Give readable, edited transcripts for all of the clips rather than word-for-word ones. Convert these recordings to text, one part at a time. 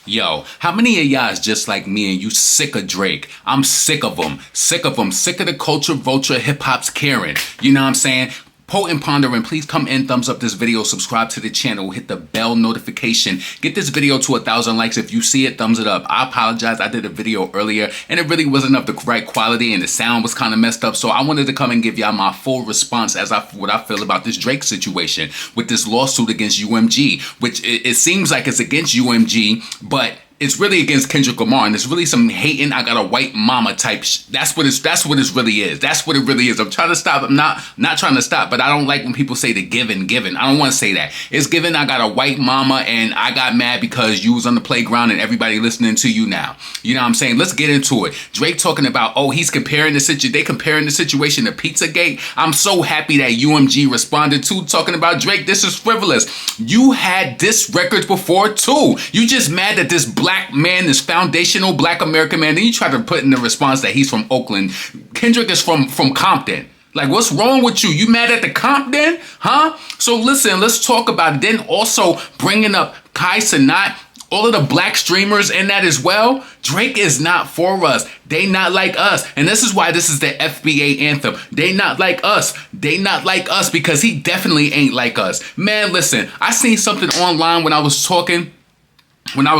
Yo, how many of y'all is just like me and you sick of Drake? I'm sick of him. Sick of him. Sick of the culture vulture hip-hop's Karen. You know what I'm saying? Potent Pondering, please come in, thumbs up this video, subscribe to the channel, hit the bell notification, get this video to 1,000 likes. If you see it, thumbs it up. I apologize, I did a video earlier and it really wasn't of the right quality and the sound was kind of messed up, so I wanted to come and give y'all my full response as what I feel about this Drake situation with this lawsuit against UMG, which it seems like it's against UMG, but it's really against Kendrick Lamar, and it's really some hating, I got a white mama type that's what it really is. That's what it really is. I'm trying to stop. I'm not trying to stop, but I don't like when people say the given. I don't want to say that. It's given I got a white mama and I got mad because you was on the playground and everybody listening to you now. You know what I'm saying? Let's get into it. Drake talking about, oh, he's comparing the situation. They comparing the situation to Pizzagate. I'm so happy that UMG responded to talking about Drake. This is frivolous. You had diss records before too. You just mad that this black man, this foundational black American man, then you try to put in the response that he's from Oakland. Kendrick is from Compton. Like, what's wrong with you? You mad at the Compton? Huh? So listen, let's talk about it. Then also bringing up Kai Cenat, all of the black streamers in that as well. Drake is not for us. They not like us. And this is why this is the FBA anthem. They not like us. They not like us because he definitely ain't like us. Man, listen, I seen something online when I was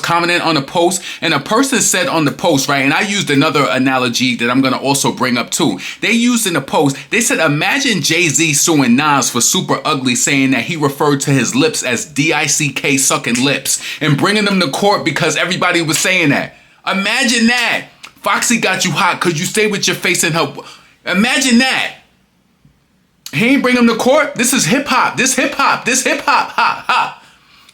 commenting on a post, and a person said on the post, right, and I used another analogy that I'm going to also bring up too. They used in the post, they said, imagine Jay-Z suing Nas for Super Ugly, saying that he referred to his lips as D-I-C-K sucking lips, and bringing them to court because everybody was saying that. Imagine that. Foxy got you hot because you stayed with your face in her. Imagine that. He ain't bring him to court. This is hip-hop. This hip-hop. Ha, ha.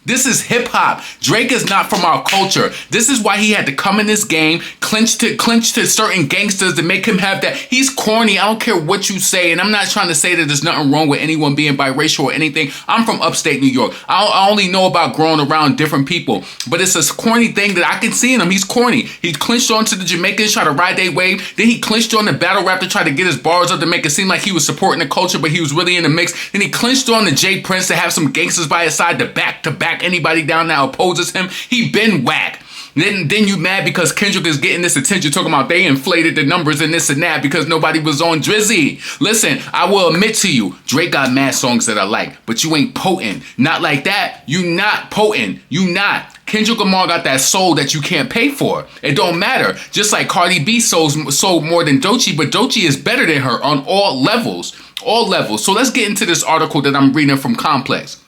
This is hip hop. Drake is not from our culture. This is why he had to come in this game, clinch to certain gangsters to make him have that. He's corny. I don't care what you say. And I'm not trying to say that there's nothing wrong with anyone being biracial or anything. I'm from upstate New York. I only know about growing around different people. But it's a corny thing that I can see in him. He's corny. He clinched on to the Jamaicans, try to ride their wave. Then he clinched on the battle rap to try to get his bars up to make it seem like he was supporting the culture, but he was really in the mix. Then he clinched on the J Prince to have some gangsters by his side to back anybody down that opposes him. He been whack. Then you mad because Kendrick is getting this attention, talking about they inflated the numbers and this and that because nobody was on Drizzy. Listen, I will admit to you, Drake got mad songs that I like, but you ain't potent. Not like that. You not potent. You not. Kendrick Lamar got that soul that you can't pay for. It don't matter. Just like Cardi B sold more than Doechii, but Doechii is better than her on all levels. All levels. So let's get into this article that I'm reading from Complex.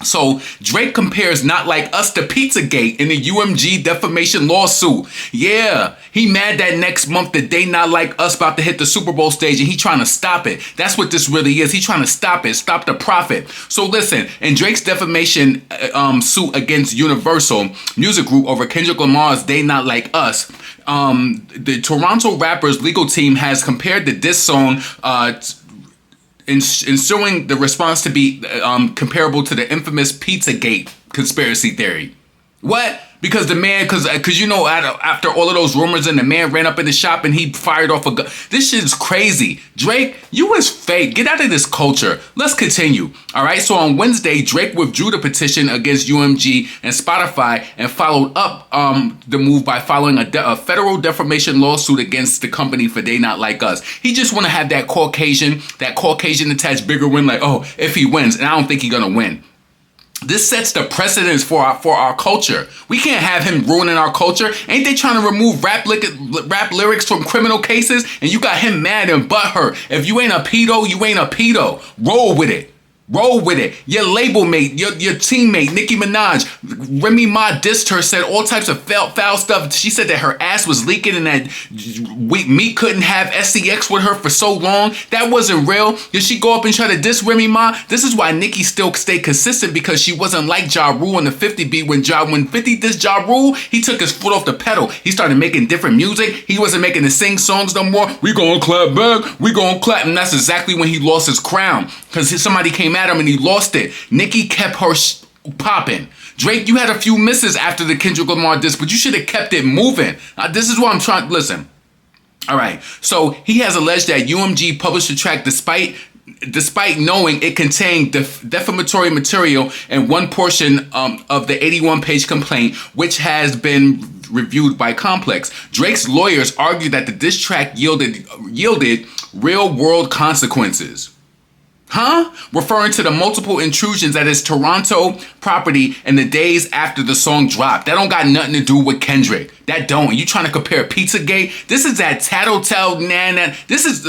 So Drake compares Not Like Us to Pizzagate in the UMG defamation lawsuit. Yeah, he mad that next month the They Not Like Us about to hit the Super Bowl stage and he trying to stop it. That's what this really is. He trying to stop it, stop the profit. So listen, in Drake's defamation suit against Universal Music Group over Kendrick Lamar's They Not Like Us, the Toronto rappers legal team has compared the diss song ensuing the response to be comparable to the infamous Pizzagate conspiracy theory. What? Because the man, because you know, after all of those rumors and the man ran up in the shop and he fired off a gun. This shit is crazy. Drake, you is fake. Get out of this culture. Let's continue. All right. So on Wednesday, Drake withdrew the petition against UMG and Spotify and followed up the move by filing a federal defamation lawsuit against the company for They Not Like Us. He just want to have that Caucasian attached bigger win, like, oh, if he wins. And I don't think he's going to win. This sets the precedence for our culture. We can't have him ruining our culture. Ain't they trying to remove rap lyrics from criminal cases? And you got him mad and butthurt. If you ain't a pedo, you ain't a pedo. Roll with it. Roll with it. Your label mate, your teammate, Nicki Minaj, Remy Ma dissed her, said all types of foul stuff. She said that her ass was leaking and that Meat couldn't have SCX with her for so long. That wasn't real. Did she go up and try to diss Remy Ma? This is why Nicki still stayed consistent, because she wasn't like Ja Rule on the 50 beat. When 50 dissed Ja Rule, he took his foot off the pedal. He started making different music. He wasn't making the sing songs no more. We gonna clap back. We gonna clap. And that's exactly when he lost his crown, because somebody came at him and he lost it. Nicki kept her popping. Drake, you had a few misses after the Kendrick Lamar diss, but you should have kept it moving. This is what I'm trying. Listen. All right. So he has alleged that UMG published the track despite despite knowing it contained defamatory material in one portion of the 81-page complaint, which has been reviewed by Complex. Drake's lawyers argued that the diss track yielded real-world consequences. Referring to the multiple intrusions at his Toronto property in the days after the song dropped. That don't got nothing to do with Kendrick. That don't. You trying to compare Pizzagate? This is that tattletale nana. This is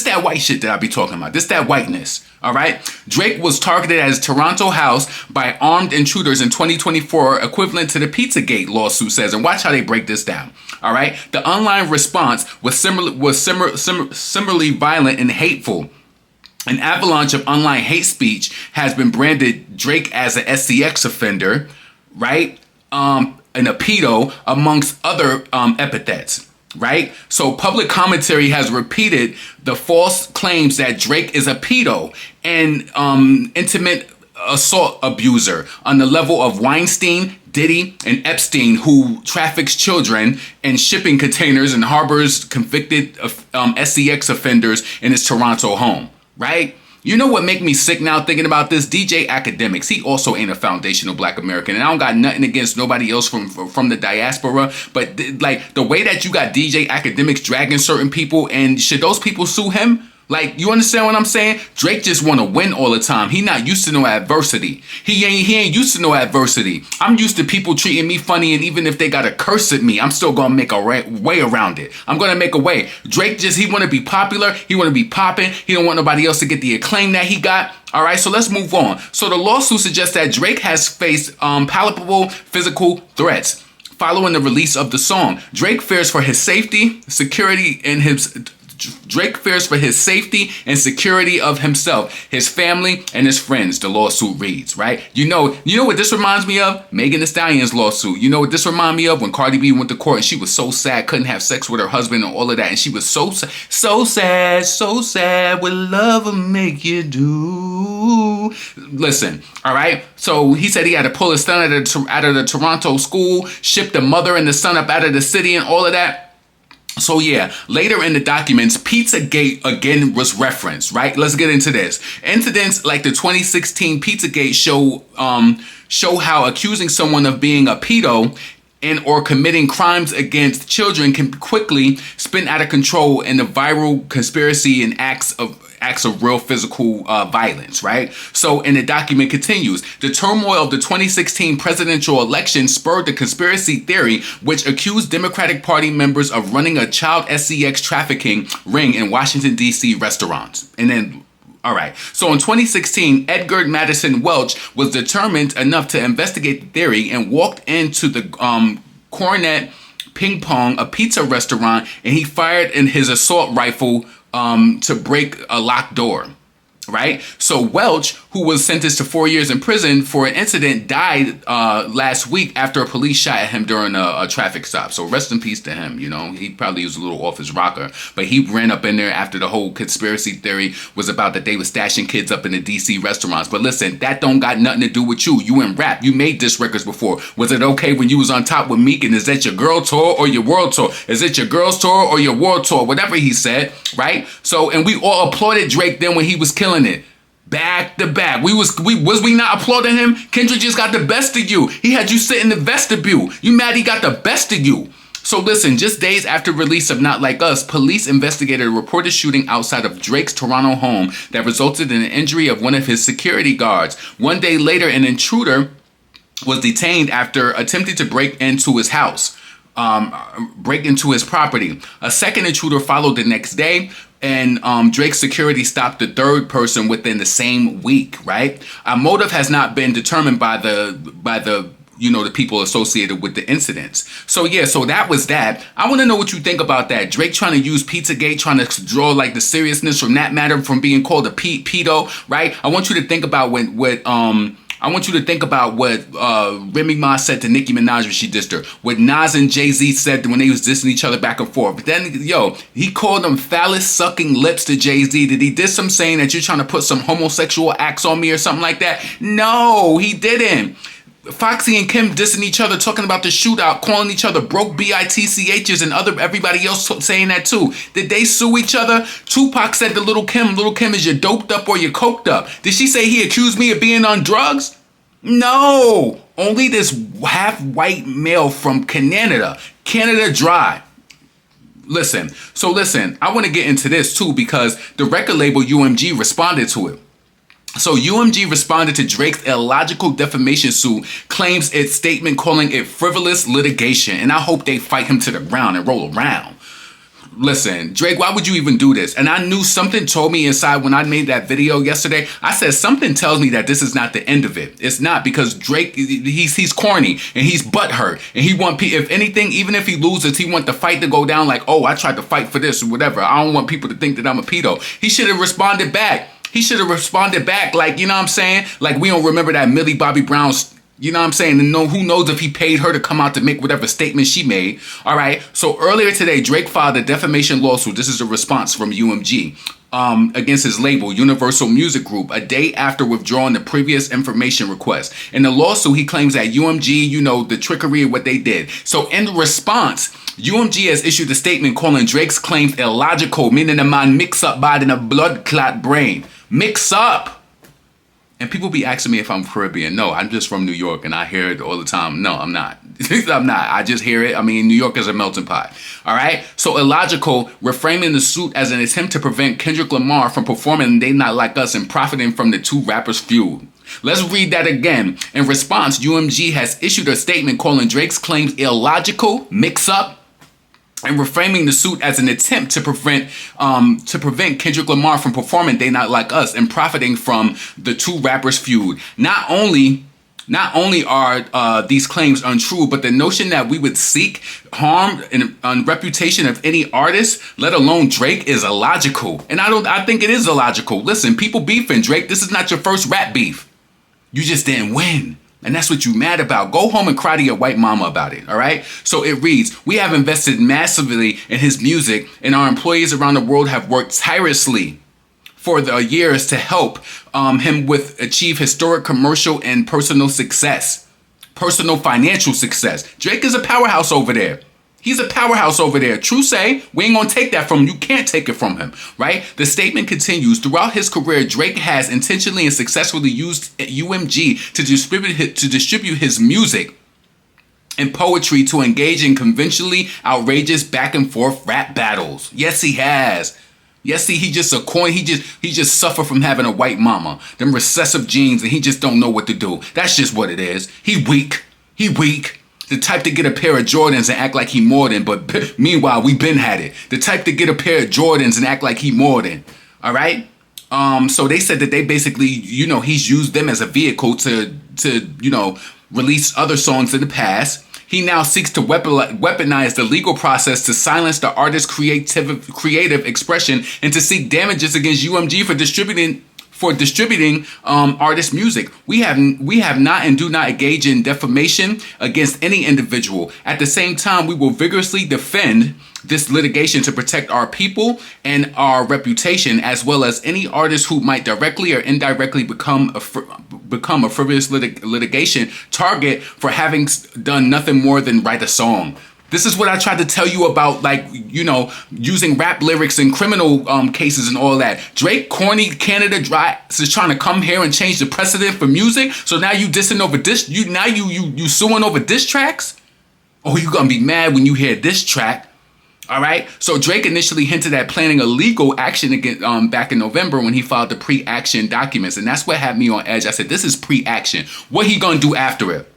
that white shit that I be talking about. This that whiteness. All right. Drake was targeted at his Toronto house by armed intruders in 2024, equivalent to the Pizzagate lawsuit says. And watch how they break this down. All right. The online response was similarly violent and hateful. An avalanche of online hate speech has been branded Drake as an SCX offender, right? And a pedo, amongst other epithets, right? So public commentary has repeated the false claims that Drake is a pedo and intimate assault abuser on the level of Weinstein, Diddy, and Epstein, who traffics children in shipping containers and harbors convicted SCX offenders in his Toronto home. Right? You know what make me sick now thinking about this? DJ Academics. He also ain't a foundational Black American. And I don't got nothing against nobody else from the diaspora. But like the way that you got DJ Academics dragging certain people, and should those people sue him? Like, you understand what I'm saying? Drake just want to win all the time. He not used to no adversity. He ain't used to no adversity. I'm used to people treating me funny, and even if they got to curse at me, I'm still going to make a way around it. I'm going to make a way. Drake he want to be popular. He want to be popping. He don't want nobody else to get the acclaim that he got. All right, so let's move on. So the lawsuit suggests that Drake has faced palpable physical threats following the release of the song. Drake fears for his safety, security, and Drake fears for his safety and security of himself, his family, and his friends, the lawsuit reads, right? You know what this reminds me of? Megan Thee Stallion's lawsuit. You know what this reminds me of? When Cardi B went to court and she was so sad, couldn't have sex with her husband and all of that. And she was so sad, what love will make you do. Listen, all right? So he said he had to pull his son out of the Toronto school, ship the mother and the son up out of the city and all of that. So yeah, later in the documents, Pizzagate again was referenced, right? Let's get into this. Incidents like the 2016 Pizzagate show how accusing someone of being a pedo and or committing crimes against children can quickly spin out of control in a viral conspiracy and acts of real physical violence, right? So, and the document continues, the turmoil of the 2016 presidential election spurred the conspiracy theory, which accused Democratic Party members of running a child SCX trafficking ring in Washington, D.C. restaurants. And then, all right. So in 2016, Edgar Madison Welch was determined enough to investigate the theory and walked into the Cornet Ping Pong, a pizza restaurant, and he fired in his assault rifle to break a locked door, right? So Welch, who was sentenced to 4 years in prison for an incident, died last week after a police shot at him during a traffic stop. So rest in peace to him, you know. He probably was a little off his rocker, but he ran up in there after the whole conspiracy theory was about that they were stashing kids up in the DC restaurants. But listen, that don't got nothing to do with you. You in rap. You made diss records before. Was it okay when you was on top with Meek? And is that your girl tour or your world tour? Is it your girl's tour or your world tour? Whatever he said, right? So, and we all applauded Drake then when he was killing it. Back to back. Was we not applauding him? Kendrick just got the best of you. He had you sit in the vestibule. You mad he got the best of you. So listen, just days after release of Not Like Us, police investigated a reported shooting outside of Drake's Toronto home that resulted in the injury of one of his security guards. One day later, an intruder was detained after attempting to break into his house, break into his property. A second intruder followed the next day, and Drake's security stopped the third person within the same week, right? A motive has not been determined by the the people associated with the incidents. So yeah, so that was that. I want to know what you think about that. Drake trying to use Pizzagate, trying to draw like the seriousness from that matter, from being called a pedo, right? I want you to think about what Remy Ma said to Nicki Minaj when she dissed her. What Nas and Jay-Z said when they was dissing each other back and forth. But then, he called them phallus-sucking lips to Jay-Z. Did he diss him saying that you're trying to put some homosexual acts on me or something like that? No, he didn't. Foxy and Kim dissing each other, talking about the shootout, calling each other broke bitchs and everybody else saying that too. Did they sue each other? Tupac said to Little Kim, is you doped up or you coked up? Did she say he accused me of being on drugs? No, only this half-white male from Canada Dry. Listen, I want to get into this too because the record label UMG responded to it. So UMG responded to Drake's illogical defamation suit, claims its statement calling it frivolous litigation, and I hope they fight him to the ground and roll around. Listen, Drake, why would you even do this? And I knew something told me inside when I made that video yesterday. I said something tells me that this is not the end of it. It's not, because Drake, he's corny and he's butthurt, and he want, if anything, even if he loses, he want the fight to go down like, oh, I tried to fight for this or whatever. I don't want people to think that I'm a pedo. He should have responded back. Like, you know what I'm saying? Like, we don't remember that Millie Bobby Brown's, you know what I'm saying? And who knows if he paid her to come out to make whatever statement she made. All right. So earlier today, Drake filed a defamation lawsuit. This is a response from UMG against his label, Universal Music Group, a day after withdrawing the previous information request. In the lawsuit, he claims that UMG, the trickery of what they did. So in response, UMG has issued a statement calling Drake's claims illogical, meaning a man mix up bad in a blood clot brain. Mix up. And people be asking me if I'm Caribbean. No, I'm just from New York and I hear it all the time. No, I'm not. I'm not. I just hear it. I mean, New York is a melting pot. All right. So illogical, reframing the suit as an attempt to prevent Kendrick Lamar from performing They Not Like Us and profiting from the two rappers' feud. Let's read that again. In response, UMG has issued a statement calling Drake's claims illogical, mix up, and reframing the suit as an attempt to prevent Kendrick Lamar from performing They Not Like Us and profiting from the two rappers' feud. Not only are these claims untrue, but the notion that we would seek harm on reputation of any artist, let alone Drake, is illogical. And I think it is illogical. Listen, people beefing. Drake, this is not your first rap beef. You just didn't win. And that's what you're mad about. Go home and cry to your white mama about it, all right? So it reads, we have invested massively in his music, and our employees around the world have worked tirelessly for the years to help him achieve historic commercial and personal financial success. Drake is a powerhouse over there. He's a powerhouse over there. True say, we ain't gonna take that from him. You can't take it from him, right? The statement continues, throughout his career, Drake has intentionally and successfully used UMG to distribute his music and poetry to engage in conventionally outrageous back and forth rap battles. Yes, he has. Yes, he just a coin. He just suffer from having a white mama, them recessive genes, and he just don't know what to do. That's just what it is. He weak. The type to get a pair of Jordans and act like he more than, but meanwhile, we been had it. The type to get a pair of Jordans and act like he more than, all right? So they said that they basically, he's used them as a vehicle to release other songs in the past. He now seeks to weaponize the legal process to silence the artist's creative expression and to seek damages against UMG for distributing artist music. We have not and do not engage in defamation against any individual. At the same time, we will vigorously defend this litigation to protect our people and our reputation, as well as any artist who might directly or indirectly become a frivolous litigation target for having done nothing more than write a song. This is what I tried to tell you about, using rap lyrics in criminal cases and all that. Drake, corny, Canada Dry is trying to come here and change the precedent for music. So now you dissing over this. You suing over diss tracks? Oh, you gonna be mad when you hear this track. All right. So Drake initially hinted at planning a legal action against back in November when he filed the pre-action documents, and that's what had me on edge. I said, this is pre-action. What he gonna do after it?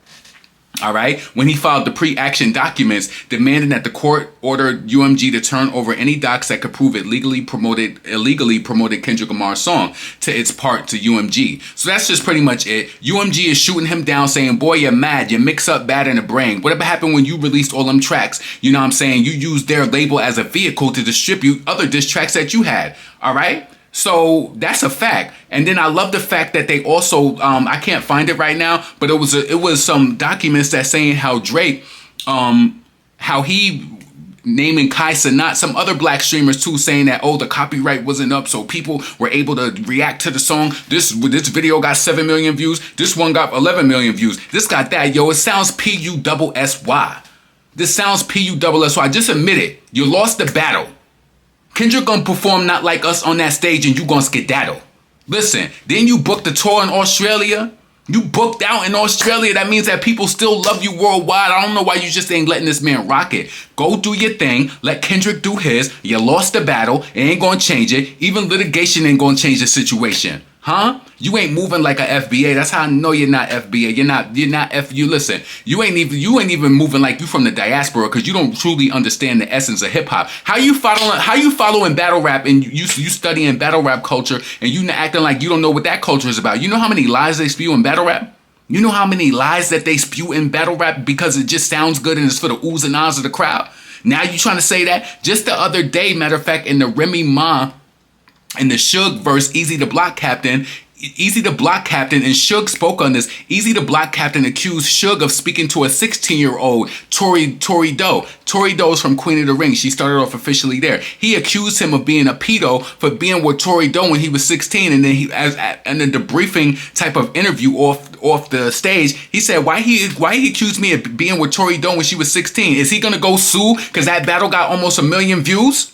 All right. When he filed the pre-action documents demanding that the court ordered UMG to turn over any docs that could prove it illegally promoted Kendrick Lamar's song to its part to UMG. So that's just pretty much it. UMG is shooting him down, saying, boy, you're mad. You mix up bad in the brain. Whatever happened when you released all them tracks? You know what I'm saying? You used their label as a vehicle to distribute other diss tracks that you had. All right. So that's a fact. And then I love the fact that they also, I can't find it right now, but it was some documents that saying how Drake, how he naming Kaisa, not some other black streamers too, saying that, oh, the copyright wasn't up, so people were able to react to the song. This video got 7 million views. This one got 11 million views. This got that. Yo, it sounds P-U-S-S-Y. This sounds P-U-S-S-Y. Just admit it. You lost the battle. Kendrick gonna perform not like us on that stage and you gonna skedaddle. Listen, then you booked the tour in Australia. You booked out in Australia. That means that people still love you worldwide. I don't know why you just ain't letting this man rock it. Go do your thing. Let Kendrick do his. You lost the battle. It ain't gonna change it. Even litigation ain't gonna change the situation. Huh? You ain't moving like a FBA. That's how I know you're not FBA. You're not you listen. You ain't even moving like you from the diaspora, because you don't truly understand the essence of hip hop. How you following battle rap, and you studying battle rap culture, and you acting like you don't know what that culture is about. You know how many lies they spew in battle rap? You know how many lies that they spew in battle rap because it just sounds good and it's for the oohs and ahs of the crowd? Now you trying to say that? Just the other day, matter of fact, in the Remy Ma and the Suge verse, Easy the Block Captain and Suge spoke on this. Easy the Block Captain accused Suge of speaking to a 16-year-old, Tori Doe. Tori Doe's from Queen of the Ring. She started off officially there. He accused him of being a pedo for being with Tori Doe when he was 16, and then and then the briefing type of interview off the stage, he said, why he accused me of being with Tori Doe when she was 16? Is he gonna go sue because that battle got almost 1 million views?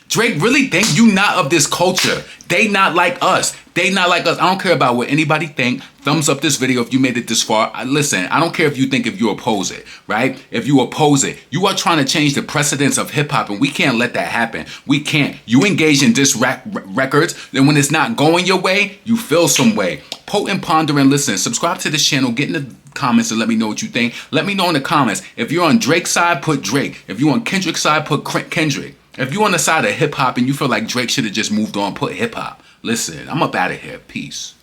Drake really think you not of this culture. They not like us. I don't care about what anybody think. Thumbs up this video if you made it this far. Listen, I don't care if you oppose it, right? If you oppose it, you are trying to change the precedence of hip hop, and we can't let that happen. We can't. You engage in diss records, then when it's not going your way, you feel some way. Potent, ponder, and listen. Subscribe to this channel. Get in the comments and let me know what you think. Let me know in the comments. If you're on Drake's side, put Drake. If you're on Kendrick's side, put Kendrick. If you're on the side of hip hop and you feel like Drake should have just moved on, put hip hop. Listen, I'm up out of here. Peace.